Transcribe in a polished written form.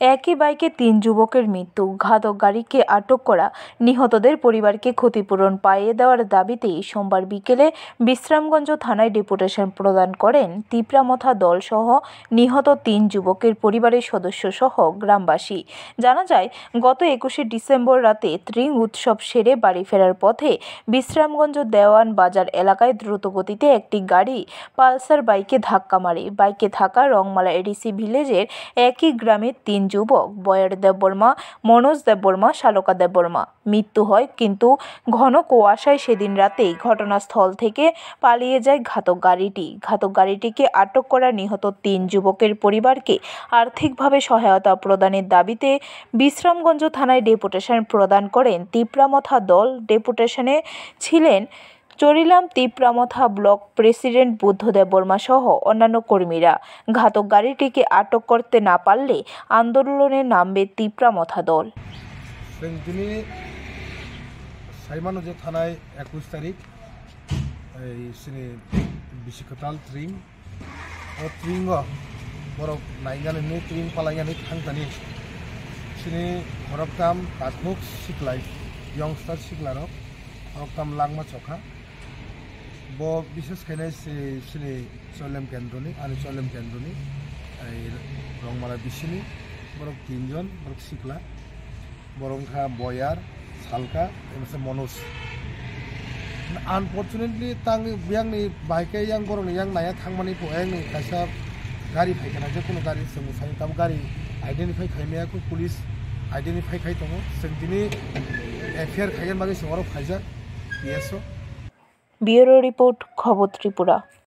একই বাইকে ৩ যুবকের মৃত্যু, ঘাতক গাড়িকে আটক করা, নিহতদের পরিবারকে ক্ষতিপূরণ পাইয়ে দেওয়ার দাবিতে সোমবার বিকেলে বিশ্রামগঞ্জ থানায় ডেপুটেশন প্রদান করেন তিপ্রামথা দলসহ নিহত ৩ যুবকের পরিবারের সদস্যসহ গ্রামবাসী। জানা যায়, গত ২১শে ডিসেম্বর রাতে ত্রিং উৎসব সেরে বাড়ি ফেরার পথে বিশ্রামগঞ্জ দেওয়ান বাজার এলাকায় দ্রুতগতিতে একটি গাড়ি পালসার বাইকে ধাক্কা মারে। বাইকে থাকা রংমালা এডিসি ভিলেজের একই গ্রামের ৩ যুবক বয়ার দেববর্মা, মনোজ দেববর্মা, শালকা দেববর্মা মৃত্যু হয়, কিন্তু ঘন কুয়াশায় সেদিন রাতেই ঘটনাস্থল থেকে পালিয়ে যায় ঘাতক গাড়িটি। ঘাতক গাড়িটিকে আটক করা নিহত ৩ যুবকের পরিবারকে আর্থিকভাবে সহায়তা প্রদানের দাবিতে বিশ্রামগঞ্জ থানায় ডেপুটেশন প্রদান করেন তিপ্রামথা দল। ডেপুটেশনে ছিলেন চরিলাম তিপ্রামথা ব্লক প্রেসিডেন্ট বুদ্ধদেব বর্মা সহ অন্যান্য কর্মীরা। ঘাতক গাড়িটিকে আটক করতে না পারলে আন্দোলনে নামবে তিপ্রামথা দল। দিনে সাইমানজ থানায় ২১ তারিখ এই বিশিকতাল ত্রিং ও ত্রিং বরফ নাইগানি ত্রিং পালাইগানি থাংতানি সিনি হরকাম কাঠমুখ सिख्लाय यंगस्टार सिख्लारक हरकाम लांगमा चखा ब विशेष खायनाय सिनि चलेम केन्द्रनि आरो चलेम केन्द्रनि रंमाला बिसिनि बरफ 3 जन बरफ सिख्ला बरंखा बयार सालका एमसे मनोज। अनफर्चुनेटलि तांनि बियांनि बाइके yang boroni yang naya थांमानि पोयांनि कायसा गारि फायखाना जेखुनु गारि जों सानि ताम गारि आइडेन्टिफाइ खायनायाखौ पुलिस आइडेन्टिफाइ खाय दङ। जों दिनै एफआइआर खायगोन बागै सोंहराव फायजा पिएसओ। ব্যুরো রিপোর্ট, খবর ত্রিপুরা।